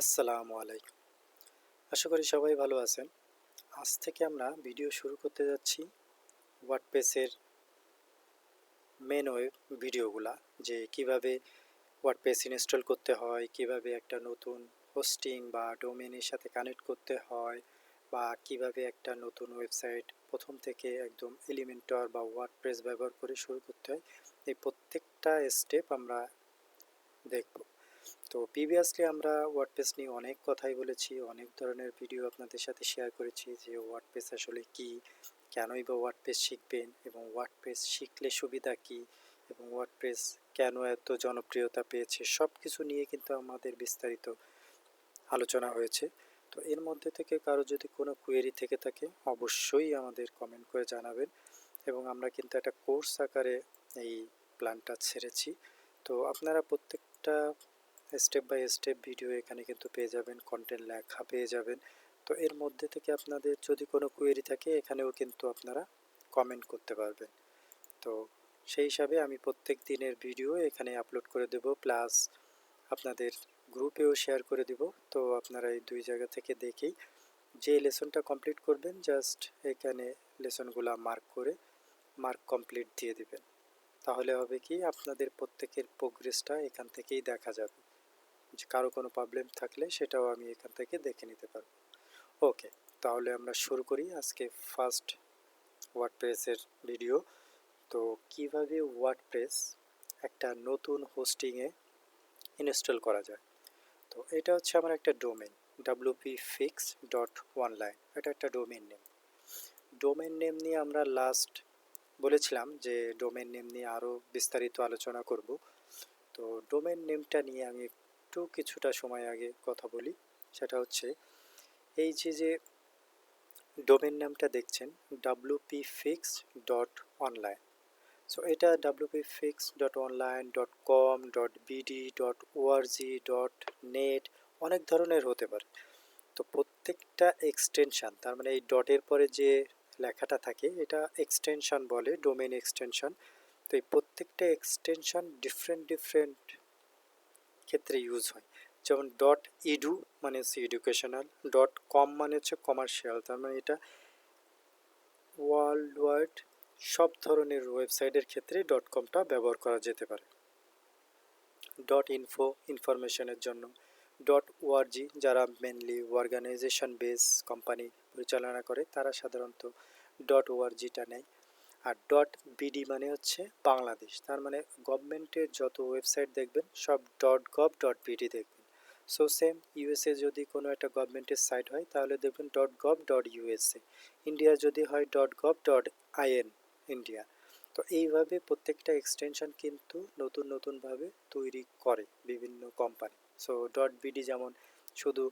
আসসালামু আলাইকুম। আশা করি সবাই ভালো আছেন। আজ থেকে আমরা ভিডিও শুরু করতে যাচ্ছি ওয়ার্ডপ্রেসের মেন ওয়েব ভিডিওগুলা, যে কিভাবে ওয়ার্ডপ্রেস ইনস্টল করতে হয়, কিভাবে একটা নতুন হোস্টিং বা ডোমেনের সাথে কানেক্ট করতে হয়, বা কিভাবে একটা নতুন ওয়েবসাইট প্রথম থেকে একদম এলিমেন্টর বা ওয়ার্ডপ্রেস ব্যবহার করে শুরু করতে হয়। এই প্রত্যেকটা স্টেপ আমরা দেখব। তো প্রিভিয়াসলি আমরা ওয়ার্ডপ্রেস নিয়ে অনেক কথাই বলেছি, অনেক ধরনের ভিডিও আপনাদের সাথে শেয়ার করেছি যে ওয়ার্ডপ্রেস আসলে কি, কেনই বা ওয়ার্ডপ্রেস শিখবেন এবং ওয়ার্ডপ্রেস শিখলে সুবিধা কি, এবং ওয়ার্ডপ্রেস কেন এত জনপ্রিয়তা পেয়েছে, সব কিছু নিয়ে কিন্তু আমাদের বিস্তারিত আলোচনা হয়েছে। তো এর মধ্যে থেকে কারো যদি কোনো কোয়েরি থেকে থাকে অবশ্যই আমাদের কমেন্ট করে জানাবেন, এবং আমরা কিন্তু একটা কোর্স আকারে এই প্ল্যানটা ছেড়েছি। তো আপনারা প্রত্যেকটা স্টেপ বাই স্টেপ ভিডিও এখানে কিন্তু পেয়ে যাবেন, কন্টেন্ট লেখা পেয়ে যাবেন। তো এর মধ্যে থেকে আপনাদের যদি কোনো কোয়েরি থাকে এখানেও কিন্তু আপনারা কমেন্ট করতে পারবেন। তো সেই হিসাবে আমি প্রত্যেক দিনের ভিডিও এখানে আপলোড করে দেব, প্লাস আপনাদের গ্রুপেও শেয়ার করে দিব। তো আপনারা এই দুই জায়গা থেকে দেখেই যে লেসনটা কমপ্লিট করবেন জাস্ট এখানে লেসনগুলো মার্ক করে মার্ক কমপ্লিট দিয়ে দিবেন। তাহলে হবে কি, আপনাদের প্রত্যেকের প্রোগ্রেসটা এখান থেকেই দেখা যাবে। যে কারো কোনো প্রবলেম থাকলে সেটাও আমি এখান থেকে দেখে নিতে পারবো। ওকে, তাহলে আমরা শুরু করি আজকে ফার্স্ট ওয়ার্ডপ্রেসের ভিডিও। তো কিভাবে ওয়ার্ডপ্রেস একটা নতুন হোস্টিংয়ে ইনস্টল করা যায়। তো এটা হচ্ছে আমার একটা ডোমেন wpfix.online, এটা একটা ডোমেন নেম। ডোমেন নেম নিয়ে আমরা লাস্ট বলেছিলাম যে ডোমেন নেম নিয়ে আরও বিস্তারিত আলোচনা করব। তো ডোমেন নেমটা নিয়ে আমি একটু কিছুটা সময় আগে কথা বলি। সেটা হচ্ছে এই যে ডোমেন নামটা দেখছেন wpfix.online। সো এটা wpfix.online.com.bd.org.net অনেক ধরনের হতে পারে। তো প্রত্যেকটা এক্সটেনশন, তার মানে এই ডটের পরে যে লেখাটা থাকে এটা এক্সটেনশন বলে, ডোমেন এক্সটেনশন। তো এই প্রত্যেকটা এক্সটেনশন ডিফারেন্ট ডিফারেন্ট ক্ষেত্রে ইউজ হয়। যেমন ডট ইডু মানে হচ্ছে এডুকেশনাল, ডট কম মানে হচ্ছে কমার্শিয়াল, তার মানে এটা ওয়ার্ল্ড ওয়াইড সব ধরনের ওয়েবসাইটের ক্ষেত্রে ডট কমটা ব্যবহার করা যেতে পারে। ডট ইনফো ইনফরমেশনের জন্য, ডট ওআরজি যারা মেনলি অর্গানাইজেশন বেস কোম্পানি পরিচালনা করে তারা সাধারণত ডট ওআরজিটা নেয়। আর ডট বিডি মানে হচ্ছে বাংলাদেশ, তার মানে গভর্নমেন্টের যত ওয়েবসাইট দেখবেন সব ডট গভ ডট বিডি দেখবেন। সো সেম ইউএসএ যদি কোনো একটা গভর্নমেন্টের সাইট হয় তাহলে দেখবেন dot gov dot USA. India যদি হয় dot gov dot in India. তো এইভাবে প্রত্যেকটা এক্সটেনশন কিন্তু নতুন নতুনভাবে তৈরি করে বিভিন্ন কোম্পানি। সো ডট বিডি যেমন শুধু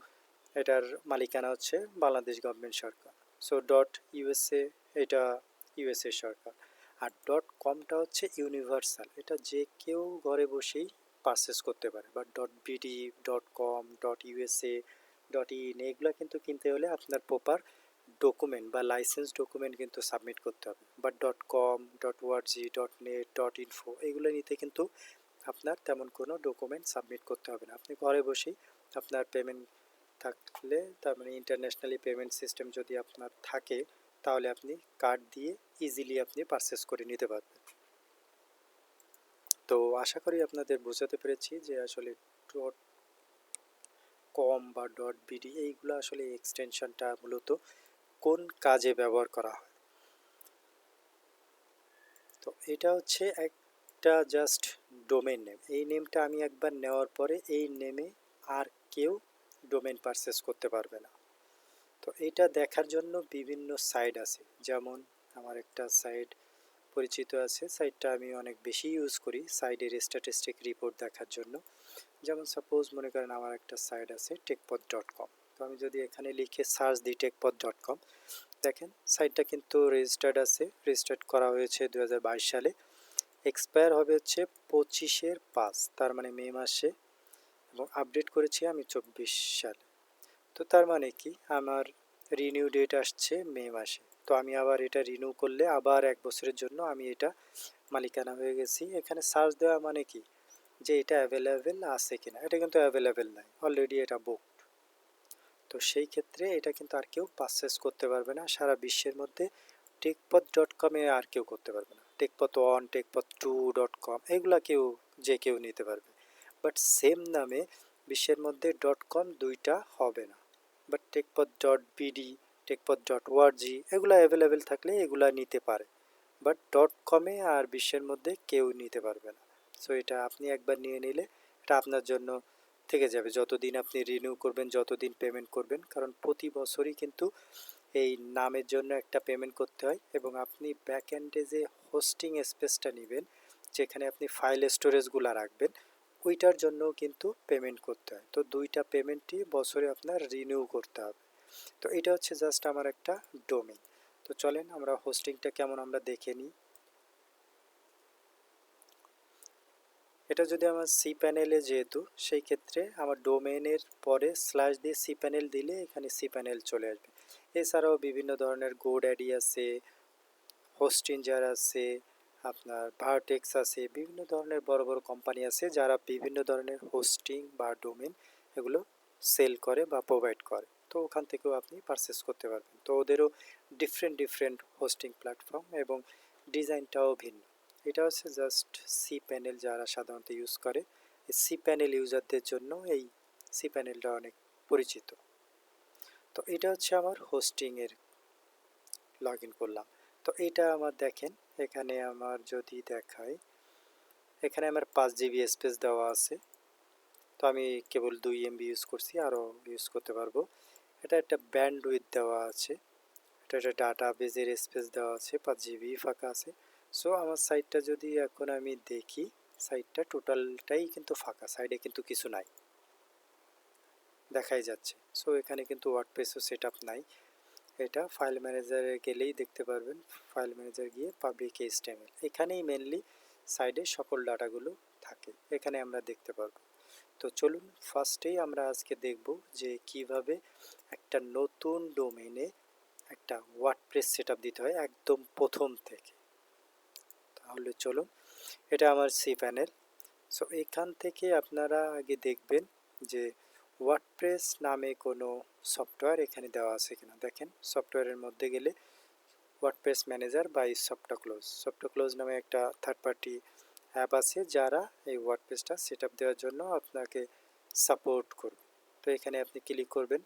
এটার মালিকানা হচ্ছে বাংলাদেশ গভর্নমেন্ট সরকার। সো ডট ইউএসএ এটা ইউএসএ সরকার। আর ডট কমটা হচ্ছে ইউনিভার্সাল, এটা যে কেউ ঘরে বসেই পারচেস করতে পারে। বা dot BD, dot com, dot USA, dot in এগুলো কিন্তু কিনতে হলে আপনার প্রপার ডকুমেন্ট বা লাইসেন্স ডকুমেন্ট কিন্তু সাবমিট করতে হবে। বা dot com, dot ORG, dot net, dot info এগুলো নিতে কিন্তু আপনার তেমন কোনো ডকুমেন্ট সাবমিট করতে হবে না। আপনি ঘরে বসেই আপনার পেমেন্ট থাকলে, তার মানে ইন্টারন্যাশনালি পেমেন্ট সিস্টেম যদি আপনার থাকে তাহলে আপনি কার্ড দিয়ে ইজিলি আপনি পারচেস করে নিতে পারবেন। তো আশা করি আপনাদের বোঝাতে পেরেছি যে আসলে ডট কম বা ডট বিডি এইগুলো আসলে এক্সটেনশনটা মূলত কোন কাজে ব্যবহার করা হয়। তো এটা হচ্ছে একটা জাস্ট ডোমেন নেম। এই নেমটা আমি একবার নেওয়ার পরে এই নেমে আর কেউ ডোমেন পারচেস করতে পারবে না। তো এটা দেখার জন্য বিভিন্ন সাইট আছে, যেমন আমার একটা সাইট পরিচিত আছে, সাইটটা আমি অনেক বেশি ইউজ করি সাইটের স্ট্যাটিস্টিক রিপোর্ট দেখার জন্য। যেমন সাপোজ মনে করেন আমার একটা সাইট আছে টেকপথ.com। তো আমি যদি এখানে লিখে সার্চ দিই টেকপথ.com, দেখেন সাইটটা কিন্তু রেজিস্টার্ড আছে, রেজিস্টার্ড করা হয়েছে 2022 সালে, এক্সপায়ার হবে হচ্ছে 25/5, তার মানে মে মাসে, এবং আপডেট করেছি আমি 24 সালে। তো তার মানে কি, আমার রিনিউ ডেট আসছে মে মাসে। তো আমি আবার এটা রিনিউ করলে আবার 1 বছরের জন্য আমি এটা মালিকানা হয়ে গেছি। এখানে সার্চ দেওয়া মানে কি, যে এটা অ্যাভেলেবেল আছে কিনা। এটা কিন্তু অ্যাভেলেবেল নাই, অলরেডি এটা বুকড। তো সেই ক্ষেত্রে এটা কিন্তু আর কেউ পারচেস করতে পারবে না সারা বিশ্বের মধ্যে। টেকপথ.com-এ আর কেউ করতে পারবে না। টেকপথ 1, টেকপথ2.com এগুলা যে কেউ নিতে পারবে, বাট সেম নামে বিশ্বের মধ্যে .com দুইটা হবে না। বাট টেকপথ.bd, টেকপথ.org এগুলা অ্যাভেলেবেল থাকলে এগুলা নিতে পারে, বাট .com-এ আর বিশ্বের মধ্যে কেউ নিতে পারবে না। সো এটা আপনি একবার নিয়ে নিলে এটা আপনার জন্য থেকে যাবে, যতদিন আপনি রিনিউ করবেন, যতদিন পেমেন্ট করবেন, কারণ প্রতি বছরই কিন্তু এই নামের জন্য একটা পেমেন্ট করতে হয়, এবং আপনি ব্যাক এন্ডে যে হোস্টিং স্পেসটা নেবেন, যেখানে আপনি ফাইল স্টোরেজগুলো রাখবেন, ওইটার জন্য কিন্তু পেমেন্ট করতে হয়। তো দুইটা পেমেন্টই বছরে আপনার রিনিউ করতে হবে। তো এটা হচ্ছে জাস্ট আমার একটা ডোমেইন। তো চলেন আমরা হোস্টিংটা কেমন আমরা দেখে নিই। এটা যদি আমার সি প্যানেলে, যেহেতু সেই ক্ষেত্রে আমার ডোমেইনের পরে স্ল্যাশ দিয়ে সি প্যানেল দিলে এখানে সি প্যানেল চলে আসবে। এছাড়াও বিভিন্ন ধরনের গোড্যাডি আছে, হোস্টিঞ্জার আছে, আপনার ভার্টেক্স আছে, বিভিন্ন ধরনের বড় বড় কোম্পানি আছে যারা বিভিন্ন ধরনের হোস্টিং বা ডোমেইন এগুলো সেল করে বা প্রোভাইড করে। তো ওখান থেকেও আপনি পারচেস করতে পারবেন। তো ওদেরও ডিফারেন্ট হোস্টিং প্ল্যাটফর্ম এবং ডিজাইনটাও ভিন্ন। এটা হচ্ছে জাস্ট সি প্যানেল যারা সাধারণত ইউজ করে, এই সি প্যানেল ইউজারদের জন্য এই সি প্যানেলটা অনেক পরিচিত। তো এটা হচ্ছে আমার হোস্টিংয়ের লগ ইন করলাম। তো এটা আমার দেখেন, এখানে আমার যদি দেখায়, এখানে আমার 5 GB স্পেস দেওয়া আছে। তো আমি কেবল 2 MB ইউজ করছি, আরও ইউজ করতে পারবো। এটা একটা ব্যান্ডউইথ দেওয়া আছে, এটা একটা ডাটা বেজের স্পেস দেওয়া আছে, 5 GB ফাঁকা আছে। সো আমার সাইটটা যদি এখন আমি দেখি, সাইটটা টোটালটাই কিন্তু ফাঁকা, সাইডে কিন্তু কিছু নাই, দেখাই যাচ্ছে। সো এখানে কিন্তু ওয়ার্ডপ্রেসও সেট আপ নাই। এটা ফাইল ম্যানেজারে গেলেই দেখতে পারবেন। ফাইল ম্যানেজার গিয়ে পাবলিক HTML, এখানেই মেনলি সাইডে সকল ডাটাগুলো থাকে, এখানে আমরা দেখতে পারবো। তো চলুন ফার্স্টেই আমরা আজকে দেখব যে কিভাবে একটা নতুন ডোমেইনে একটা ওয়ার্ডপ্রেস সেটআপ দিতে হয় একদম প্রথম থেকে। তাহলে চলুন, এটা আমার সি প্যানেল। সো এখান থেকে আপনারা আগে দেখবেন যে ওয়ার্ডপ্রেস নামে কোনো সফটওয়্যার এখানে দেওয়া আছে কিনা। দেখেন সফটওয়্যারের মধ্যে গেলে ওয়ার্ডপ্রেস ম্যানেজার বাই সফটক্লোজ নামে একটা থার্ড পার্টি অ্যাপ আছে যারা এই ওয়ার্ডপ্রেসটা সেট আপ দেওয়ার জন্য আপনাকে সাপোর্ট করবে। তো এখানে আপনি ক্লিক করবেন,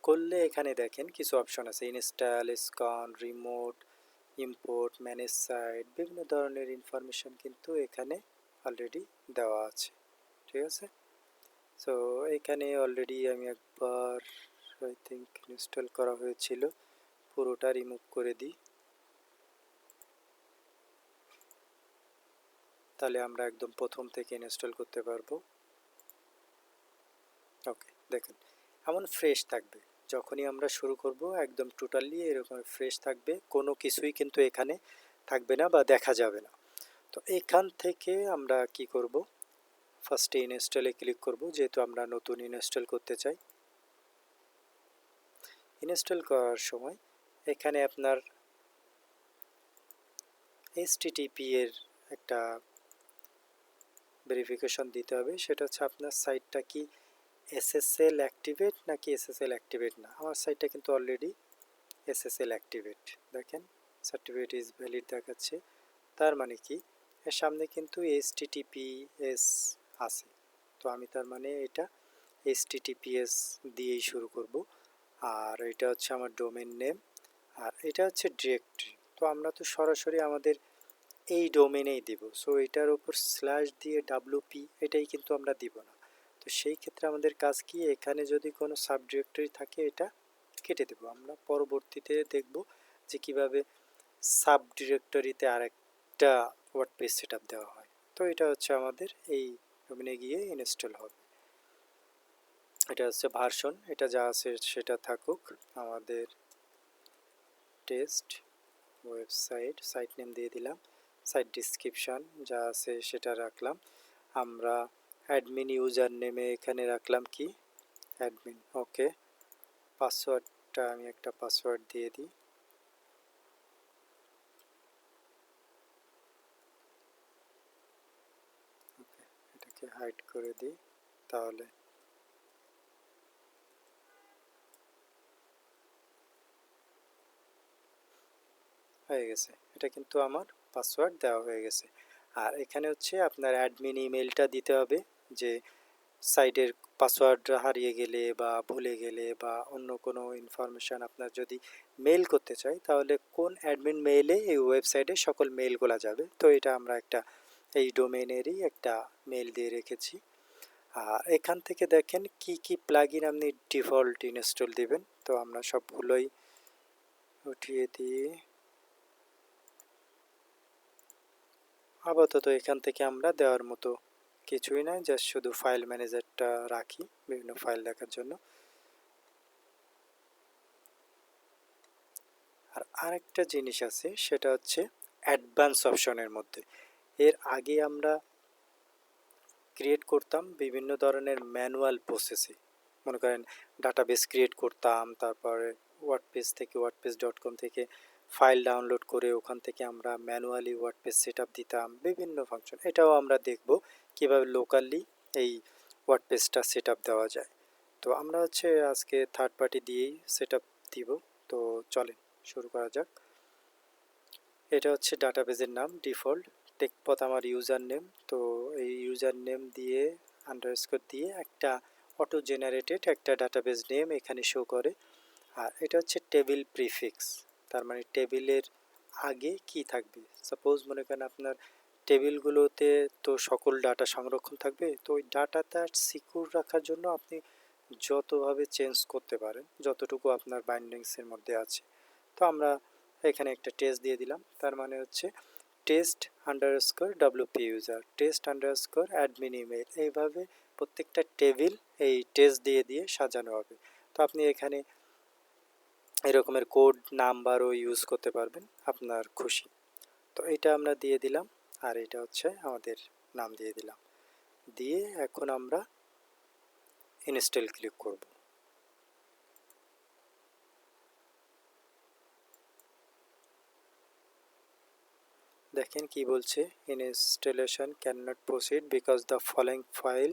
করলে এখানে দেখেন কিছু অপশন আছে, install, scan, remote, import, manage site, বিভিন্ন ধরনের ইনফরমেশন কিন্তু এখানে অলরেডি দেওয়া আছে। ঠিক আছে, সো এখানে অলরেডি আমি একবার আই থিঙ্ক ইনস্টল করা হয়েছিল, পুরোটা রিমুভ করে দিই, তাহলে আমরা একদম প্রথম থেকে ইনস্টল করতে পারবো। ওকে, দেখেন এমন ফ্রেশ থাকবে, যখনই আমরা শুরু করব একদম টোটালি এরকম ফ্রেশ থাকবে, কোনো কিছুই কিন্তু এখানে থাকবে না বা দেখা যাবে না। তো এখান থেকে আমরা কি করব, ফার্স্টে ইনস্টলে ক্লিক করব, যেহেতু আমরা নতুন ইনস্টল করতে চাই। ইনস্টল করার সময় এখানে আপনার HTTP এর একটা ভেরিফিকেশন দিতে হবে, সেটা হচ্ছে আপনার সাইটটা কি SSL অ্যাক্টিভেট নাকি SSL অ্যাক্টিভেট না। আমার সাইটটা কিন্তু অলরেডি SSL অ্যাক্টিভেট, দেখেন সার্টিফিকেট ইজ ভ্যালিড দেখাচ্ছে, তার মানে কি এর সামনে কিন্তু HTTPS আছে। তো আমি তার মানে এটা HTTPS দিয়েই শুরু করব। আর এটা হচ্ছে আমার ডোমেন নেম, আর এটা হচ্ছে ডিরেক্টরি। তো আমরা তো সরাসরি আমাদের এই ডোমেনেই দিব, সো এটার উপর স্ল্যাশ দিয়ে WP এটাই কিন্তু আমরা দিব না। তো সেই ক্ষেত্রে আমাদের কাজ কি, এখানে যদি কোনো সাব ডিরেক্টরি থাকে এটা কেটে দেব। আমরা পরবর্তীতে দেখব যে কিভাবে সাব ডিরেক্টরিতে আরেকটা ওয়ার্ডপ্রেস সেটআপ দেওয়া হয়। তো এটা হচ্ছে আমাদের এই ডোমেনে গিয়ে ইনস্টল হবে। এটা হচ্ছে ভার্সন, এটা যা আছে সেটা থাকুক। আমাদের টেস্ট ওয়েবসাইট, সাইট নেম দিয়ে দিলাম, সাইট ডিসক্রিপশন যা আছে সেটা রাখলাম। আমরা অ্যাডমিন ইউজার নেমে এখানে রাখলাম কি অ্যাডমিন। ওকে, পাসওয়ার্ডটা আমি একটা পাসওয়ার্ড দিয়ে দিই। ওকে, এটাকে হাইড করে দিই। তাহলে হয়ে গেছে। এটা কিন্তু আমার পাসওয়ার্ড দেওয়া হয়ে গেছে। আর এখানে হচ্ছে আপনার অ্যাডমিন ইমেলটা দিতে হবে, যে সাইটের পাসওয়ার্ড হারিয়ে গেলে বা ভুলে গেলে বা অন্য কোনো ইনফরমেশান আপনার যদি মেল করতে চাই, তাহলে কোন অ্যাডমিন মেইলে এই ওয়েবসাইটে সকল মেলগুলো যাবে। তো এটা আমরা একটা এই ডোমেইনেরই একটা মেল দিয়ে রেখেছি। আর এখান থেকে দেখেন কি কি প্লাগইন আপনি ডিফল্ট ইনস্টল দিবেন। তো আমরা সবগুলোই উঠিয়ে দিয়ে আপাতত এখান থেকে আমরা দেওয়ার মতো কিছুই নাই, জাস্ট শুধু ফাইল ম্যানেজারটা রাখি বিভিন্ন ফাইল দেখার জন্য। আর আরেকটা জিনিস আছে, সেটা হচ্ছে অ্যাডভান্স অপশনের মধ্যে। এর আগে আমরা ক্রিয়েট করতাম বিভিন্ন ধরনের ম্যানুয়াল প্রসেসে, মনে করেন ডাটাবেস ক্রিয়েট করতাম, তারপরে ওয়ার্ডপ্রেস থেকে wordpress.com থেকে ফাইল ডাউনলোড করে ওখান থেকে আমরা ম্যানুয়ালি ওয়ার্ডপ্রেস সেট আপ দিতাম বিভিন্ন ফাংশন। এটাও আমরা দেখব কীভাবে লোকালি এই ওয়ার্ডপ্রেসটা সেট আপ দেওয়া যায়। তো আমরা হচ্ছে আজকে থার্ড পার্টি দিয়েই সেট আপ দিব। তো চলেন শুরু করা যাক। এটা হচ্ছে ডাটাবেজের নাম ডিফল্ট টেকপথ আমার ইউজার নেম। তো এই ইউজার নেম দিয়ে আন্ডারস্কোর দিয়ে একটা অটো জেনারেটেড একটা ডাটাবেজ নেম এখানে শো করে। আর এটা হচ্ছে টেবিল প্রিফিক্স, তার মানে টেবিলের আগে কি থাকবে। সাপোজ মনে করেন আপনার টেবিলগুলোতে তো সকল ডাটা সংরক্ষণ থাকবে, তো ওই ডাটাটা সিকিউর রাখার জন্য আপনি যতভাবে চেঞ্জ করতে পারেন, যতটুকু আপনার বাইন্ডিংসের মধ্যে আছে। তো আমরা এখানে একটা টেস্ট দিয়ে দিলাম, তার মানে হচ্ছে test underscore WP user, test underscore admin email, এইভাবে প্রত্যেকটা টেবিল এই টেস্ট দিয়ে দিয়ে সাজানো হবে। তো আপনি এখানে এরকমের কোড নাম্বারও ইউজ করতে পারবেন আপনার খুশি। তো এটা আমরা দিয়ে দিলাম, আর এটা হচ্ছে আমাদের নাম দিয়ে দিলাম। দিয়ে এখন আমরা ইনস্টল ক্লিক করব। দেখেন কি বলছে, installation can not proceed because the following file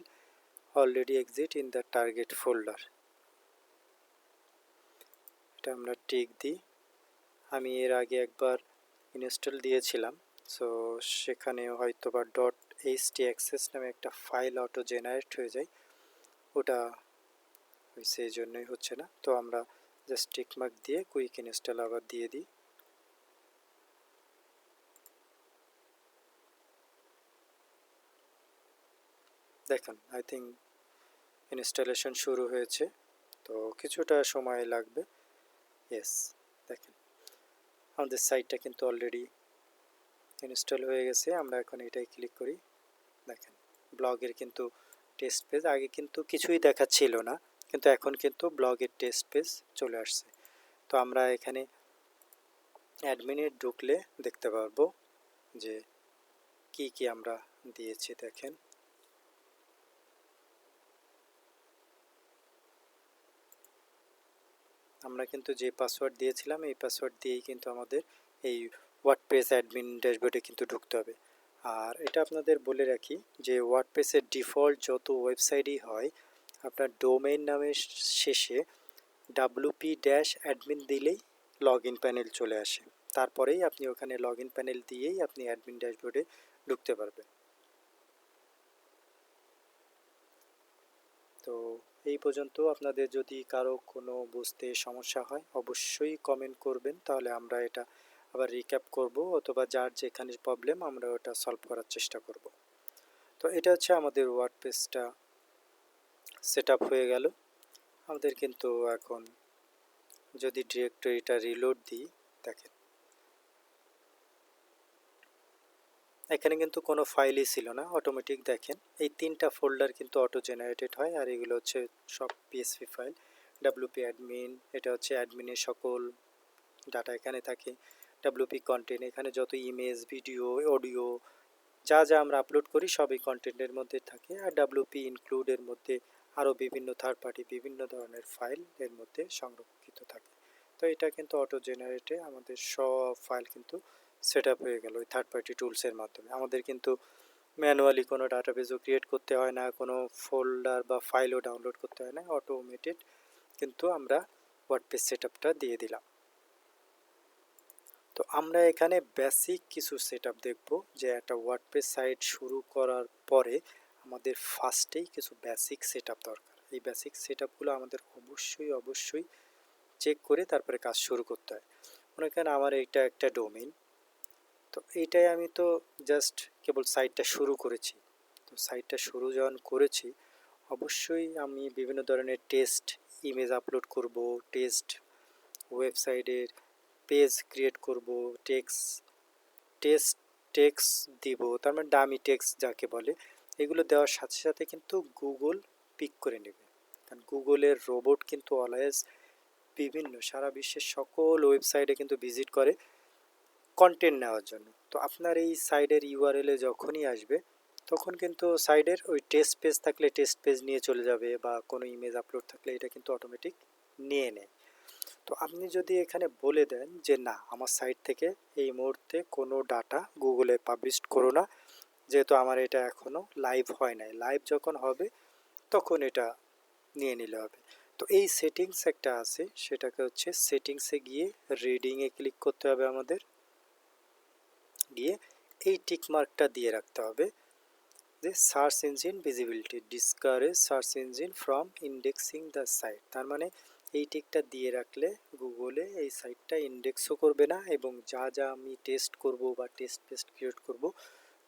already exit in the target folder. এটা আমরা টিক দিই। আমি এর আগে একবার ইনস্টল দিয়েছিলাম, সো সেখানে হয়তো বা .htaccess নামে একটা ফাইল অটো জেনারেট হয়ে যায়, ওটা হয়েছে এই জন্যই হচ্ছে না। তো আমরা জাস্ট টিকমার্ক দিয়ে কুইক ইনস্টল আবার দিয়ে দিই। দেখুন আই থিঙ্ক ইনস্টলেশন শুরু হয়েছে, তো কিছুটা সময় লাগবে। ইয়েস, দেখেন আমাদের সাইটটা কিন্তু অলরেডি ইনস্টল হয়ে গেছে। আমরা এখন এটাই ক্লিক করি। দেখেন ব্লগের কিন্তু টেস্ট পেজ, আগে কিন্তু কিছুই দেখাচ্ছিল না, কিন্তু এখন কিন্তু ব্লগের টেস্ট পেজ চলে আসছে। তো আমরা এখানে অ্যাডমিনে ঢুকলে দেখতে পারবো যে কি কি আমরা দিয়েছি। দেখেন আমরা কিন্তু যে পাসওয়ার্ড দিয়েছিলাম এই পাসওয়ার্ড দিয়েই কিন্তু আমাদের এই ওয়ার্ডপ্রেস অ্যাডমিন ড্যাশবোর্ডে কিন্তু ঢুকতে হবে। আর এটা আপনাদের বলে রাখি যে ওয়ার্ডপ্রেসের ডিফল্ট যত ওয়েবসাইটই হয়, আপনার ডোমেইন নামের শেষে WP-অ্যাডমিন দিলেই লগ ইন প্যানেল চলে আসে। তারপরেই আপনি ওখানে লগ ইন প্যানেল দিয়েই আপনি অ্যাডমিন ড্যাশবোর্ডে ঢুকতে পারবেন। তো এই পর্যন্ত। আপনাদের যদি কারো কোনো বুঝতে সমস্যা হয় অবশ্যই কমেন্ট করবেন, তাহলে আমরা এটা আবার রিক্যাপ করব, অথবা যার যেখানে প্রবলেম আমরা ওটা সলভ করার চেষ্টা করব। তো এটা হচ্ছে আমাদের ওয়ার্ডপ্রেসটা সেট আপ হয়ে গেল। আমাদের কিন্তু এখন যদি ডিরেক্টরিটা রিলোড দিই, দেখেন এখানে কিন্তু কোনো ফাইলই ছিল না, অটোমেটিক দেখেন এই তিনটা ফোল্ডার কিন্তু অটো জেনারেটেড হয়। আর এগুলো হচ্ছে সব PSP ফাইল। WP অ্যাডমিন, এটা হচ্ছে অ্যাডমিনের সকল ডাটা এখানে থাকে। WP কন্টেন্ট, এখানে যত ইমেজ ভিডিও অডিও যা যা আমরা আপলোড করি সবই কন্টেন্টের মধ্যে থাকে। আর WP ইনক্লুডের মধ্যে আরও বিভিন্ন থার্ড পার্টি বিভিন্ন ধরনের ফাইল এর মধ্যে সংরক্ষিত থাকে। তো এটা কিন্তু অটো জেনারেটে আমাদের সব ফাইল কিন্তু সেট আপ হয়ে গেল ওই থার্ড পার্টি টুলসের মাধ্যমে। আমাদের কিন্তু ম্যানুয়ালি কোনো ডাটাবেসও ক্রিয়েট করতে হয় না, কোনো ফোল্ডার বা ফাইলও ডাউনলোড করতে হয় না, অটোমেটেড কিন্তু আমরা ওয়ার্ডপ্রেস সেটআপটা দিয়ে দিলাম। তো আমরা এখানে বেসিক কিছু সেটআপ দেখব, যে একটা ওয়ার্ডপ্রেস সাইট শুরু করার পরে আমাদের ফার্স্টেই কিছু বেসিক সেটআপ দরকার। এই বেসিক সেটআপগুলো আমাদের অবশ্যই চেক করে তারপরে কাজ শুরু করতে হয়। মনে করেন আমার এইটা একটা ডোমেইন, তো এইটাই আমি তো জাস্ট কেবল সাইটটা শুরু করেছি। তো সাইটটা শুরু যখন করেছি, অবশ্যই আমি বিভিন্ন ধরনের টেস্ট ইমেজ আপলোড করব, টেস্ট ওয়েবসাইটের পেজ ক্রিয়েট করব, টেক্সট টেক্সট দিব, তার মানে ডামি টেক্সট যাকে বলে। এগুলো দেওয়ার সাথে সাথে কিন্তু গুগল পিক করে নেবে, কারণ গুগলের রোবট কিন্তু অলওয়েজ বিভিন্ন সারা বিশ্বের সকল ওয়েবসাইটে কিন্তু ভিজিট করে কন্টেন্ট নেওয়ার জন্য। তো আপনার এই সাইডের ইউআরএলে যখনই আসবে, তখন কিন্তু সাইডের ওই টেস্ট পেজ থাকলে টেস্ট পেজ নিয়ে চলে যাবে, বা কোনো ইমেজ আপলোড থাকলে এটা কিন্তু অটোমেটিক নিয়ে নেয়। তো আপনি যদি এখানে বলে দেন যে না, আমার সাইট থেকে এই মুহূর্তে কোনো ডাটা গুগলে পাবলিশ করো না, যেহেতু আমার এটা এখনও লাইভ হয় নাই, লাইভ যখন হবে তখন এটা নিয়ে নিলে হবে। তো এই সেটিংস একটা আছে, সেটাকে হচ্ছে সেটিংসে গিয়ে রিডিংয়ে ক্লিক করতে হবে আমাদের, গিয়ে এই টিক মার্কটা দিয়ে রাখতে হবে যে search engine visibility discourage search engine from indexing the site. তার মানে এই টিকটা দিয়ে রাখলে গুগলে এই সাইটটা ইন্ডেক্সও করবে না, এবং যা যা আমি টেস্ট করব বা টেস্ট পেস্ট ক্রিয়েট করব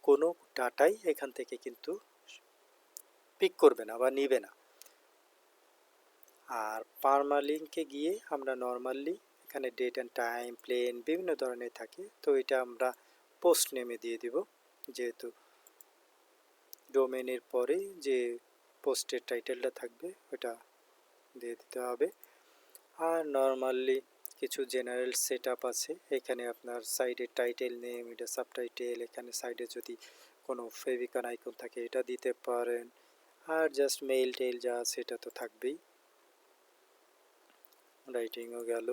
কোনো ডাটাই এখান থেকে কিন্তু পিক করবে না বা নিবে না। আর পারমালিঙ্কে গিয়ে আমরা নর্মালি এখানে ডেট অ্যান্ড টাইম, প্লেন বিভিন্ন ধরনের থাকে, তো এটা আমরা পোস্ট নেমে দিয়ে দিব, যেহেতু ডোমেনের পরে যে পোস্টের টাইটেলটা থাকবে ওটা দিয়ে দিতে হবে। আর নর্মালি কিছু জেনারেল সেটআপ আছে, এখানে আপনার সাইডের টাইটেল নেম, এটা সাবটাইটেল, এখানে সাইডে যদি কোনো ফেভিকন আইকন থাকে এটা দিতে পারেন। আর জাস্ট মেইল টেল যা আছে এটা তো থাকবেই। রাইটিংও গেল,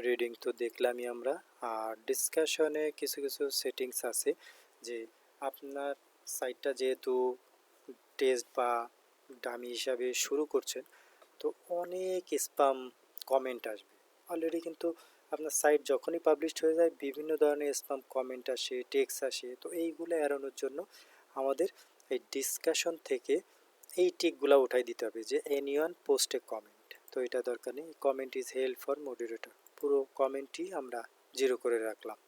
রিডিং তো দেখলামই আমরা। আর ডিসকাশনে কিছু কিছু সেটিংস আছে, যে আপনার সাইটটা যেহেতু টেস্ট বা ডামি হিসাবে শুরু করছেন, তো অনেক স্প্যাম কমেন্ট আসবে অলরেডি, কিন্তু আপনার সাইট যখনই পাবলিশড হয়ে যায় বিভিন্ন ধরনের স্প্যাম কমেন্ট আসে, টেক্সট আসে। তো এইগুলো এড়ানোর জন্য আমাদের এই ডিসকাশন থেকে এই টিকগুলো উঠাই দিতে হবে, যে এনিওয়ান পোস্টে কমেন্ট, তো এটা দরকার নেই। Comment is help for moderator, পুরো কমেন্টই আমরা জিরো করে রাখলাম।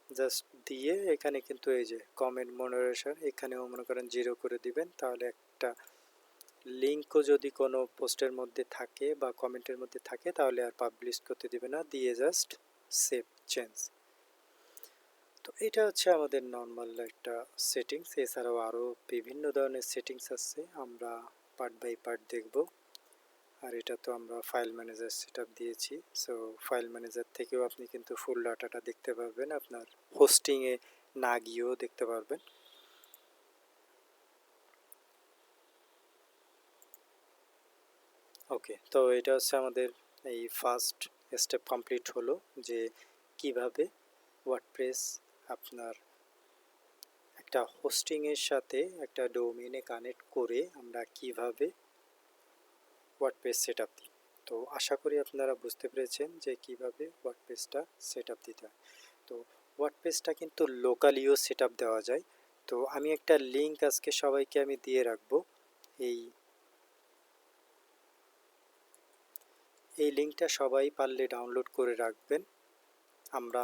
জাস্ট দিয়ে এখানে কিন্তু এই যে কমেন্ট মডারেশন, এখানেও মনে করেন জিরো করে দিবেন, তাহলে একটা লিঙ্কও যদি কোনো পোস্টের মধ্যে থাকে বা কমেন্টের মধ্যে থাকে তাহলে আর পাবলিশ করতে দিবে না, দিয়ে জাস্ট সেভ চেঞ্জ। তো এটা হচ্ছে আমাদের নর্মাল একটা সেটিংস। এছাড়াও আরও বিভিন্ন ধরনের সেটিংস আছে, আমরা পার্ট বাই পার্ট দেখব। আর এটা তো আমরা ফাইল ম্যানেজার সেটআপ দিয়েছি, সো ফাইল ম্যানেজার থেকেও আপনি কিন্তু ফুল ডাটাটা দেখতে পারবেন, আপনার হোস্টিংয়ে না গিয়েও দেখতে পারবেন। ওকে, তো এটা হচ্ছে আমাদের এই ফার্স্ট স্টেপ কমপ্লিট হলো, যে কিভাবে ওয়ার্ডপ্রেস আপনার একটা হোস্টিংয়ের সাথে একটা ডোমেইনে কানেক্ট করে আমরা কিভাবে ওয়ার্ডপ্রেস সেটআপ দিই। তো আশা করি আপনারা বুঝতে পেরেছেন যে কিভাবে ওয়ার্ডপ্রেসটা সেটআপ দিতে হয়। তো ওয়ার্ডপ্রেসটা কিন্তু লোকালিও সেটআপ দেওয়া যায়। তো আমি একটা লিঙ্ক আজকে সবাইকে আমি দিয়ে রাখবো, এই লিঙ্কটা সবাই পারলে ডাউনলোড করে রাখবেন। আমরা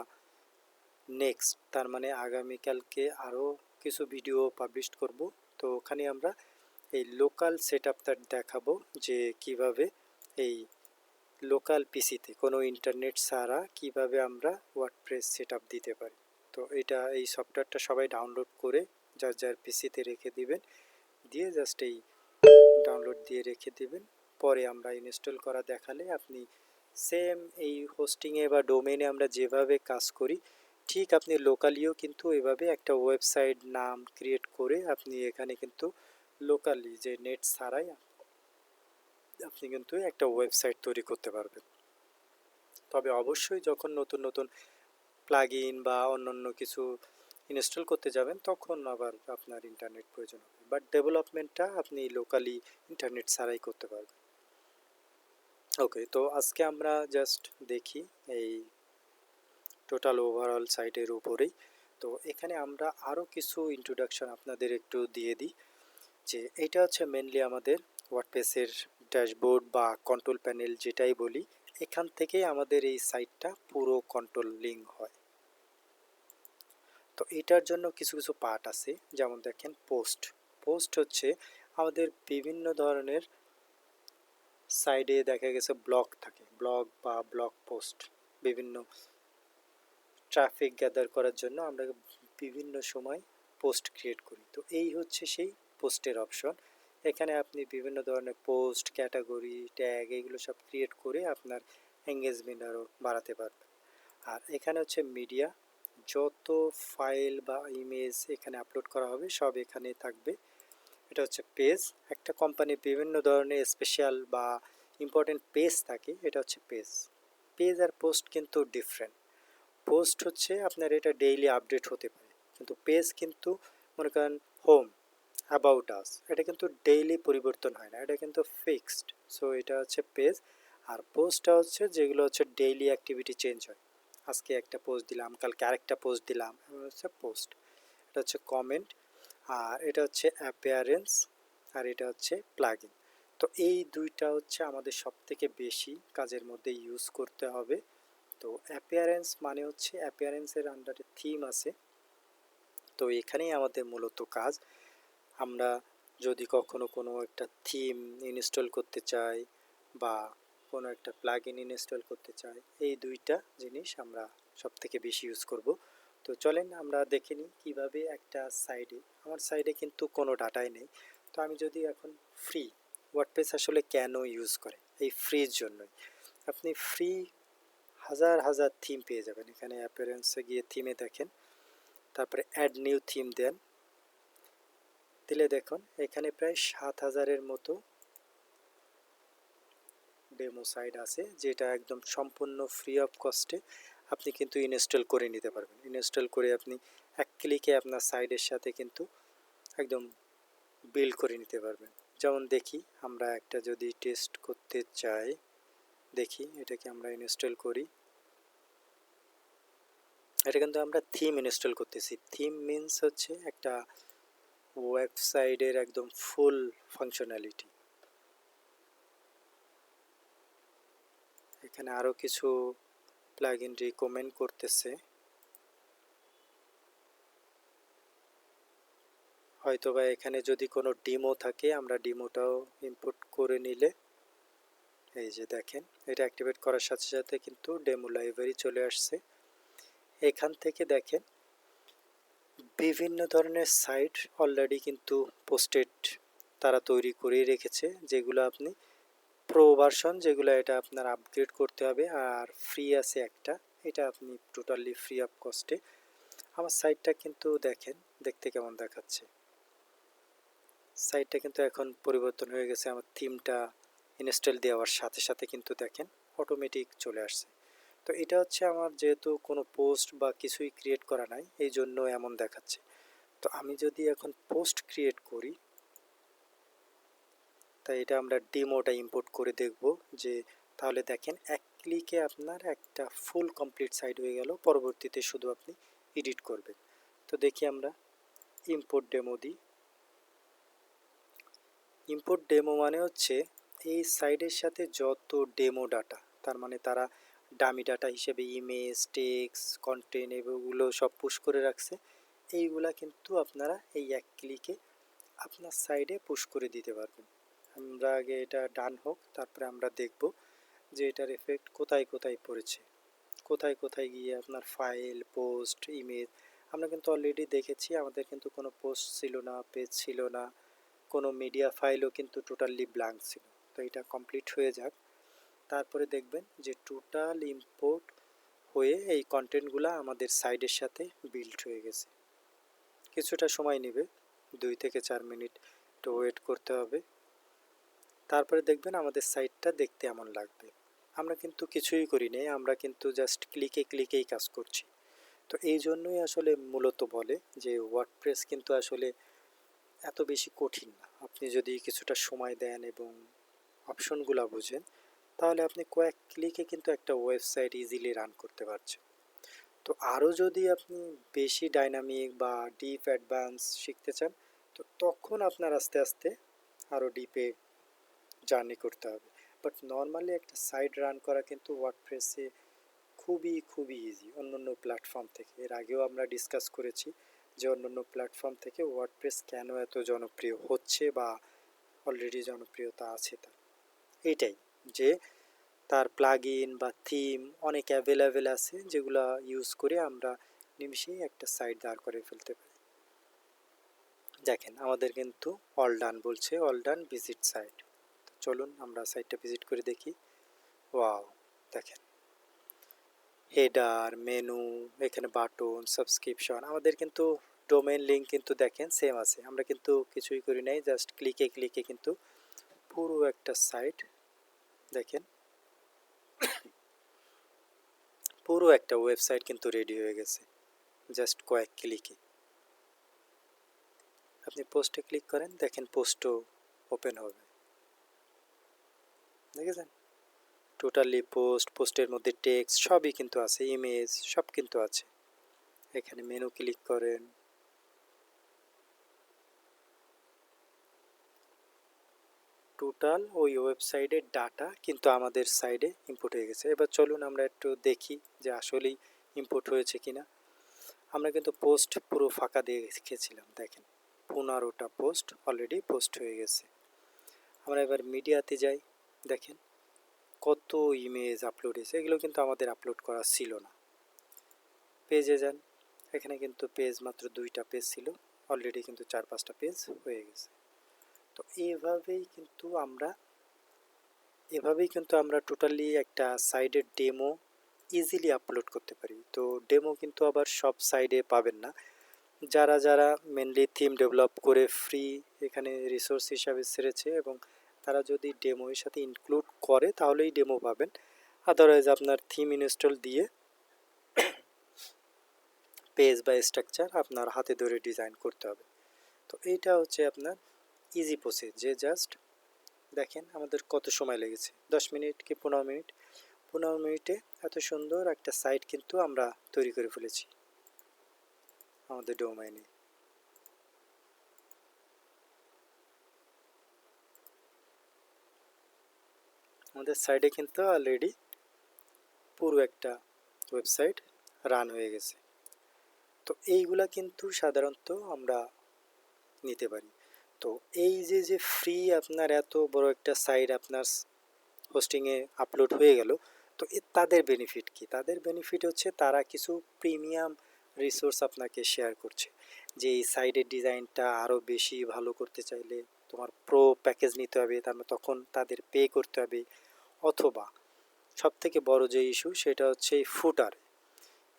নেক্সট, তার মানে আগামীকালকে আরও কিছু ভিডিও পাবলিশ করব, তো ওখানে আমরা এই লোকাল সেটআপটা দেখাবো, যে কিভাবে এই লোকাল পিসিতে কোনো ইন্টারনেট ছাড়া কিভাবে আমরা ওয়ার্ডপ্রেস সেটআপ দিতে পারি। তো এই সফটওয়্যারটা সবাই ডাউনলোড করে যার যার পিসিতে রেখে দিবেন, দিয়ে জাস্ট এই ডাউনলোড দিয়ে রেখে দিবেন। পরে আমরা ইনস্টল করা দেখালে আপনি সেম এই হোস্টিংয়ে বা ডোমেইনে আমরা যেভাবে কাজ করি ঠিক আপনি লোকালিও কিন্তু এভাবে একটা ওয়েবসাইট নাম ক্রিয়েট করে আপনি এখানে কিন্তু লোকালি যে নেট ছাড়াই আপনি কিন্তু একটা ওয়েবসাইট তৈরি করতে পারবেন। তবে অবশ্যই যখন নতুন নতুন প্লাগইন বা অন্যান্য কিছু ইনস্টল করতে যাবেন তখন আবার আপনার ইন্টারনেট প্রয়োজন হবে, বাট ডেভেলপমেন্টটা আপনি লোকালি ইন্টারনেট ছাড়াই করতে পারবেন। ওকে, তো আজকে আমরা জাস্ট দেখি এই টোটাল ওভারঅল সাইটের উপরেই। তো এখানে আমরা আরও কিছু ইন্ট্রোডাকশন আপনাদের একটু দিয়ে দিই, যে এইটা হচ্ছে মেনলি আমাদের ওয়ার্ডপ্রেসের ড্যাশবোর্ড বা কন্ট্রোল প্যানেল যেটাই বলি, এখান থেকেই আমাদের এই সাইটটা পুরো কন্ট্রোলিং হয়। তো এটার জন্য কিছু কিছু পার্ট আছে, যেমন দেখেন পোস্ট। পোস্ট হচ্ছে আমাদের বিভিন্ন ধরনের সাইডে দেখা গেছে ব্লগ থাকে, ব্লগ বা ব্লগ পোস্ট, বিভিন্ন ট্রাফিক গ্যাদার করার জন্য আমরা বিভিন্ন সময় পোস্ট ক্রিয়েট করি। তো এই হচ্ছে সেই পোস্টের অপশন। এখানে আপনি বিভিন্ন ধরনের পোস্ট, ক্যাটাগরি, ট্যাগ এগুলো সব ক্রিয়েট করে আপনার এঙ্গেজমেন্ট আরও বাড়াতে পারবেন। আর এখানে হচ্ছে মিডিয়া, যত ফাইল বা ইমেজ এখানে আপলোড করা হবে সব এখানে থাকবে। এটা হচ্ছে পেজ, একটা কোম্পানির বিভিন্ন ধরনের স্পেশাল বা ইম্পর্টেন্ট পেজ থাকে, এটা হচ্ছে পেজ। পেজ আর পোস্ট কিন্তু ডিফারেন্ট। পোস্ট হচ্ছে আপনার এটা ডেইলি আপডেট হতে পারে, কিন্তু পেজ কিন্তু মনে করেন হোম, অ্যাবাউট আস, এটা কিন্তু ডেইলি পরিবর্তন হয় না, এটা কিন্তু ফিক্সড। সো এটা হচ্ছে পেজ। আর পোস্টটা হচ্ছে যেগুলো হচ্ছে ডেইলি অ্যাক্টিভিটি চেঞ্জ হয়, আজকে একটা পোস্ট দিলাম, কালকে আরেকটা পোস্ট দিলাম, হচ্ছে পোস্ট। এটা হচ্ছে কমেন্ট, আর এটা হচ্ছে অ্যাপিয়ারেন্স, আর এটা হচ্ছে প্লাগইন। তো এই দুইটা হচ্ছে আমাদের সব থেকে বেশি কাজের মধ্যে ইউজ করতে হবে। তো অ্যাপিয়ারেন্স মানে হচ্ছে অ্যাপিয়ারেন্সের আন্ডারে থিম আছে, তো এখানেই আমাদের মূলত কাজ। আমরা যদি কখনো কোনো একটা থিম ইনস্টল করতে চাই বা কোনো একটা প্লাগইন ইনস্টল করতে চাই, এই দুইটা জিনিস আমরা সব থেকে বেশি ইউজ করব। তো চলেন আমরা দেখে নিই কীভাবে একটা সাইডে, আমার সাইডে কিন্তু কোনো ডাটাই নেই, তো আমি যদি এখন ফ্রি, ওয়ার্ডপ্রেস আসলে কেন ইউজ করে, এই ফ্রির জন্যই। আপনি ফ্রি হাজার হাজার থিম পেয়ে যাবেন। এখানে অ্যাপিয়ারেন্সে গিয়ে থিমে দেখেন, তারপরে অ্যাড নিউ থিম দেন, দিলে দেখুন এখানে প্রায় 7,000-এর মতো ডেমো সাইট আছে, যেটা একদম সম্পূর্ণ ফ্রি অফ কস্টে আপনি কিন্তু ইনস্টল করে নিতে পারবেন। ইনস্টল করে আপনি এক ক্লিকে আপনার সাইটের সাথে কিন্তু একদম বিল্ড করে নিতে পারবেন। যেমন দেখি আমরা একটা যদি টেস্ট করতে চাই, দেখি এটাকে আমরা ইনস্টল করি। এটা কিন্তু আমরা থিম ইনস্টল করতেছি। থিম মিনস হচ্ছে একটা ওয়েবসাইটের একদম ফুল ফাংশনালিটি। এখানে আরও কিছু প্লাগইন রিকমেন্ড করতেছে, হয়তোবা এখানে যদি কোনো ডিমো থাকে আমরা ডিমোটাও ইম্পোর্ট করে নিলে, এই যে দেখেন এটা অ্যাক্টিভেট করার সাথে সাথে কিন্তু ডেমো লাইব্রেরি চলে আসছে। এখান থেকে দেখেন বিভিন্ন ধরনের সাইট অলরেডি কিন্তু পোস্টেড তারা তৈরি করেই রেখেছে, যেগুলো আপনি প্রো ভার্সন, যেগুলো এটা আপনার আপগ্রেড করতে হবে। আর ফ্রি আছে একটা, এটা আপনি টোটালি ফ্রি অফ কস্টে। আমার সাইটটা কিন্তু দেখেন দেখতে কেমন দেখাচ্ছে, সাইটটা কিন্তু এখন পরিবর্তন হয়ে গেছে। আমার থিমটা ইনস্টল দেওয়ার সাথে সাথে কিন্তু দেখেন অটোমেটিক চলে আসছে। তো এটা হচ্ছে আমার যেহেতু কোনো পোস্ট বা কিছুই ক্রিয়েট করা নাই, এই জন্য এমন দেখাচ্ছে। তো আমি যদি এখন পোস্ট ক্রিয়েট করি, তাই এটা আমরা ডেমোটা ইম্পোর্ট করে দেখব, যে তাহলে দেখেন এক ক্লিকে আপনার একটা ফুল কমপ্লিট সাইট হয়ে গেল, পরবর্তীতে শুধু আপনি এডিট করবেন। তো দেখি আমরা ইম্পোর্ট ডেমো দিই। ইম্পোর্ট ডেমো মানে হচ্ছে এই সাইটের সাথে যত ডেমো ডাটা, তার মানে তারা ডামি ডাটা হিসেবে ইমেজ, টেক্সট, কন্টেন্ট এগুলো সব পুশ করে রাখছে, এইগুলা কিন্তু আপনারা এই এক ক্লিকে আপনার সাইডে পুশ করে দিতে পারবেন। আমরা আগে এটা ডান হোক, তারপরে আমরা দেখব যে এটার এফেক্ট কোথায় কোথায় পড়েছে, কোথায় কোথায় গিয়ে আপনার ফাইল, পোস্ট, ইমেজ। আমরা কিন্তু অলরেডি দেখেছি আমাদের কিন্তু কোনো পোস্ট ছিল না, পেজ ছিল না, কোনো মিডিয়া ফাইলও কিন্তু টোটালি ব্ল্যাঙ্ক ছিল। তো এটা কমপ্লিট হয়ে যাক, তারপরে দেখবেন যে টোটাল ইম্পোর্ট হয়ে এই কন্টেন্টগুলো আমাদের সাইডের সাথে বিল্ড হয়ে গেছে। কিছুটা সময় নেবে, 2 থেকে 4 মিনিট তো ওয়েট করতে হবে। তারপরে দেখবেন আমাদের সাইটটা দেখতে এমন লাগবে। আমরা কিন্তু কিছুই করি নাই, আমরা কিন্তু জাস্ট ক্লিকেই কাজ করছি। তো এই জন্যই আসলে মূলত বলে যে ওয়ার্ডপ্রেস কিন্তু আসলে এত বেশি কঠিন না। আপনি যদি কিছুটা সময় দেন এবং অপশনগুলো বুঝেন, তাহলে আপনি কয়েক ক্লিকে কিন্তু একটা ওয়েবসাইট ইজিলি রান করতে পারছেন। তো আরও যদি আপনি বেশি ডাইনামিক বা ডিপ অ্যাডভান্স শিখতে চান, তো তখন আপনার আস্তে আস্তে আরও ডিপে জার্নি করতে হবে। বাট নর্মালি একটা সাইট রান করা কিন্তু ওয়ার্ডপ্রেসে খুবই ইজি অন্যান্য প্ল্যাটফর্ম থেকে। এর আগেও আমরা ডিসকাস করেছি যে অন্যান্য প্ল্যাটফর্ম থেকে ওয়ার্ডপ্রেস কেন এত জনপ্রিয় হচ্ছে বা অলরেডি জনপ্রিয়তা আছে তার। এইটাই যে তার প্লাগইন বা থিম অনেক অ্যাভেলেবেল আছে, যেগুলো ইউজ করে আমরা নিমিশেই একটা সাইট দাঁড় করে ফেলতে পারি। দেখেন আমাদের কিন্তু অল ডান বলছে, অল ডান ভিজিট সাইট। চলুন আমরা সাইটটা ভিজিট করে দেখি। ওয়াও, দেখেন হেডার, মেনু, এখানে বাটন, সাবস্ক্রিপশন, আমাদের কিন্তু ডোমেইন লিঙ্ক কিন্তু দেখেন সেম আছে। আমরা কিন্তু কিছুই করি নাই, জাস্ট ক্লিকে ক্লিকে কিন্তু পুরো একটা সাইট দেখেন, পুরো একটা ওয়েবসাইট কিন্তু রেডি হয়ে গেছে জাস্ট কয়েক ক্লিকে। আপনি পোস্টে ক্লিক করেন, দেখেন পোস্টও ওপেন হবে, দেখেছেন টোটালি পোস্ট, পোস্টের মধ্যে টেক্সট সবই কিন্তু আছে, ইমেজ সব কিন্তু আছে। এখানে মেনু ক্লিক করেন, টোটাল ওই ওয়েবসাইটের ডাটা কিন্তু আমাদের সাইডে ইম্পোর্ট হয়ে গেছে। এবার চলুন আমরা একটু দেখি যে আসলেই ইম্পোর্ট হয়েছে কিনা। আমরা কিন্তু পোস্ট পুরো ফাঁকা দিয়ে রেখেছিলাম, দেখেন 15টা পোস্ট অলরেডি পোস্ট হয়ে গেছে। আমরা এবার মিডিয়াতে যাই, দেখেন কত ইমেজ আপলোড হয়েছে, এগুলো কিন্তু আমাদের আপলোড করা ছিল না। পেজে যান, এখানে কিন্তু পেজ মাত্র 2টা পেজ ছিল, অলরেডি কিন্তু 4-5টা পেজ হয়ে গেছে। তো এভাবেই কিন্তু আমরা টোটালি একটা সাইডের ডেমো ইজিলি আপলোড করতে পারি। তো ডেমো কিন্তু আবার সব সাইডে পাবেন না, যারা যারা মেনলি থিম ডেভেলপ করে ফ্রি এখানে রিসোর্স হিসাবে ছেড়েছে এবং তারা যদি ডেমো এর সাথে ইনক্লুড করে তাহলেই ডেমো পাবেন। আদারওয়াইজ আপনার থিম ইনস্টল দিয়ে পেজ বা স্ট্রাকচার আপনার হাতে ধরে ডিজাইন করতে হবে। তো এইটা হচ্ছে আপনার ইজি প্রসেস, যে জাস্ট দেখেন আমাদের কত সময় লেগেছে, 10 মিনিট কি 15 মিনিট। 15 মিনিটে এত সুন্দর একটা সাইট কিন্তু আমরা তৈরি করে ফেলেছি আমাদের ডোমেইনে। আমাদের সাইটে কিন্তু অলরেডি পুরো একটা ওয়েবসাইট রান হয়ে গেছে। তো এইগুলা কিন্তু সাধারণত আমরা নিতে পারি। তো এই যে ফ্রি আপনার এত বড় একটা সাইট আপনার হোস্টিংয়ে আপলোড হয়ে গেল, তো তাদের বেনিফিট কি? তাদের বেনিফিট হচ্ছে তারা কিছু প্রিমিয়াম রিসোর্স আপনাকে শেয়ার করছে, যে এই সাইটের ডিজাইনটা আরও বেশি ভালো করতে চাইলে তোমার প্রো প্যাকেজ নিতে হবে, তখন তাদের পে করতে হবে। অথবা সবথেকে বড় যে ইস্যু সেটা হচ্ছে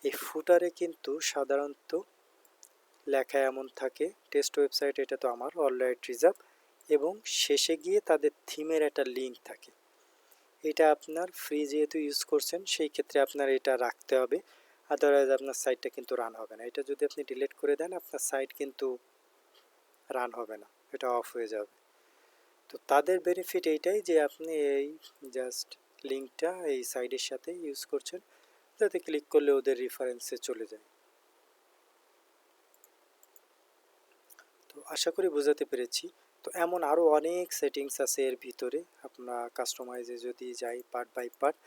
এই ফুটারে কিন্তু সাধারণত লেখা এমন থাকে, টেস্ট ওয়েবসাইট এটা তো আমার অলরাইট রিজার্ভ, এবং শেষে গিয়ে তাদের থিমের একটা লিঙ্ক থাকে। এটা আপনার ফ্রি যেহেতু ইউজ করছেন সেই ক্ষেত্রে আপনার এটা রাখতে হবে, আদারওয়াইজ আপনার সাইটটা কিন্তু রান হবে না। এটা যদি আপনি ডিলিট করে দেন আপনার সাইট কিন্তু রান হবে না, এটা অফ হয়ে যাবে। তো তাদের বেনিফিট এইটাই যে আপনি এই জাস্ট লিঙ্কটা এই সাইটের সাথে ইউজ করছেন, যাতে ক্লিক করলে ওদের রেফারেন্সে চলে যায়। তো আশা করি বোঝাতে পেরেছি। তো এমন আরও অনেক সেটিংস আছে এর ভিতরে, আপনার কাস্টমাইজে যদি যাই পার্ট বাই পার্ট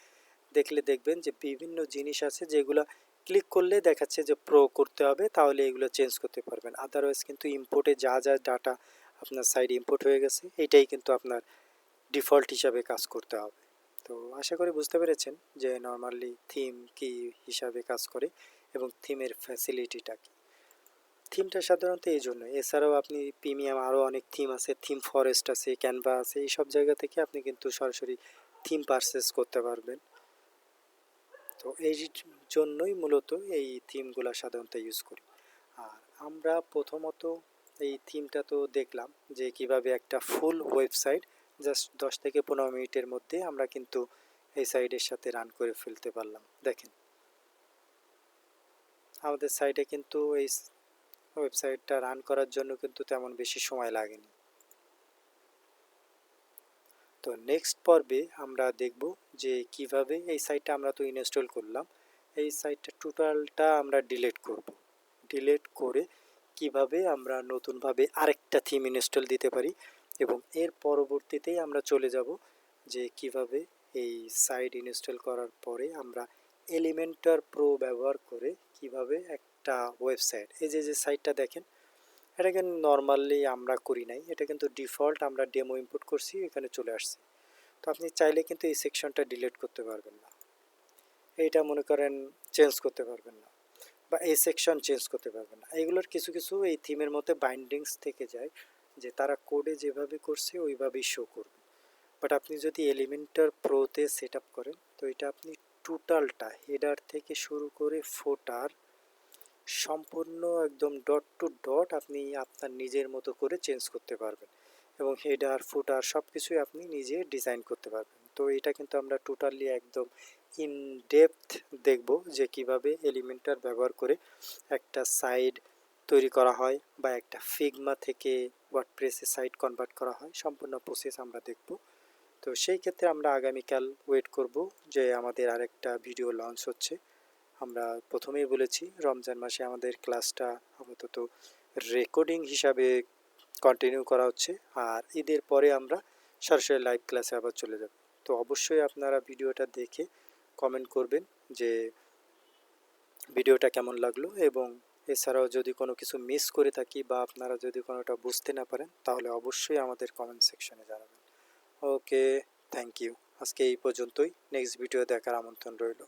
দেখলে দেখবেন যে বিভিন্ন জিনিস আছে যেগুলো ক্লিক করলে দেখাচ্ছে যে প্রো করতে হবে, তাহলে এগুলো চেঞ্জ করতে পারবেন। আদারওয়াইজ কিন্তু ইম্পোর্টে যা যা ডাটা আপনার সাইডে ইম্পোর্ট হয়ে গেছে এটাই কিন্তু আপনার ডিফল্ট হিসাবে কাজ করতে হবে। তো আশা করি বুঝতে পেরেছেন যে নর্মালি থিম কি হিসাবে কাজ করে এবং থিমের ফ্যাসিলিটিটা কি। থিমটা সাধারণত এই জন্য, এছাড়াও আপনি প্রিমিয়াম আরও অনেক থিম আছে, থিম ফরেস্ট আছে, ক্যানভা আছে, এই সব জায়গা থেকে আপনি কিন্তু সরাসরি থিম পারচেস করতে পারবেন। তো এই জন্যই মূলত এই থিমগুলো সাধারণত ইউজ করি। আর আমরা প্রথমত এই থিমটা তো দেখলাম যে কিভাবে একটা ফুল ওয়েবসাইট জাস্ট 10 থেকে 15 মিনিটের মধ্যে আমরা কিন্তু এই সাইটের সাথে রান করে ফেলতে পারলাম। দেখেন আমাদের সাইটে কিন্তু এই ওয়েবসাইটটা রান করার জন্য কিন্তু তেমন বেশি সময় লাগেনি। তো নেক্সট পর্বে আমরা দেখব যে কিভাবে এই সাইটটা আমরা তো ইনস্টল করলাম, এই সাইটটা টোটালটা আমরা ডিলিট করব। ডিলিট করে কিভাবে আমরা নতুনভাবে আরেকটা থিম ইনস্টল দিতে পারি, এবং এর পরবর্তীতেই আমরা চলে যাব যে কিভাবে এই সাইট ইনস্টল করার পরে আমরা এলিমেন্টর প্রো ব্যবহার করে কিভাবে একটা ওয়েবসাইট, এই যে সাইটটা দেখেন, এটা কিন্তু নর্মালি আমরা করি নাই, এটা কিন্তু ডিফল্ট আমরা ডেমো ইনপুট করছি, এখানে চলে আসছে। তো আপনি চাইলে কিন্তু এই সেকশনটা ডিলিট করতে পারবেন না, এইটা মনে করেন চেঞ্জ করতে পারবেন না, বা এই সেকশন চেঞ্জ করতে পারবেন না। এইগুলোর কিছু কিছু এই থিমের মধ্যে বাইন্ডিংস থেকে যায়, যে তারা কোডে যেভাবে করছে ওইভাবেই শো করবে। বাট আপনি যদি এলিমেন্টর প্রোতে সেট আপ করেন, তো এটা আপনি টোটালটা হেডার থেকে শুরু করে ফোটার সম্পূর্ণ একদম ডট টু ডট আপনি আপনার নিজের মতো করে চেঞ্জ করতে পারবেন, এবং হেডার ফুটার সব কিছুই আপনি নিজে ডিজাইন করতে পারবেন। তো এটা কিন্তু আমরা টোটালি একদম ইন ডেপথ দেখব যে কিভাবে এলিমেন্টার ব্যবহার করে একটা সাইট তৈরি করা হয়, বা একটা ফিগমা থেকে ওয়ার্ডপ্রেসে সাইট কনভার্ট করা হয়, সম্পূর্ণ প্রসেস আমরা দেখব। তো সেই ক্ষেত্রে আমরা আগামীকাল ওয়েট করব যে আমাদের আরেকটা ভিডিও লঞ্চ হচ্ছে। আমরা প্রথমেই বলেছি রমজান মাসে আমাদের ক্লাসটা আপাতত রেকর্ডিং হিসাবে কন্টিনিউ করা হচ্ছে, আর ঈদের পরে আমরা সরাসরি লাইভ ক্লাসে আবার চলে যাব। তো অবশ্যই আপনারা ভিডিওটা দেখে কমেন্ট করবেন যে ভিডিওটা কেমন লাগলো, এবং এছাড়াও যদি কোনো কিছু মিস করে থাকি বা আপনারা যদি কোনোটা বুঝতে না পারেন, তাহলে অবশ্যই আমাদের কমেন্ট সেকশনে জানাবেন। ওকে, থ্যাংক ইউ। আজকে এই পর্যন্তই, নেক্সট ভিডিও দেখার আমন্ত্রণ রইল।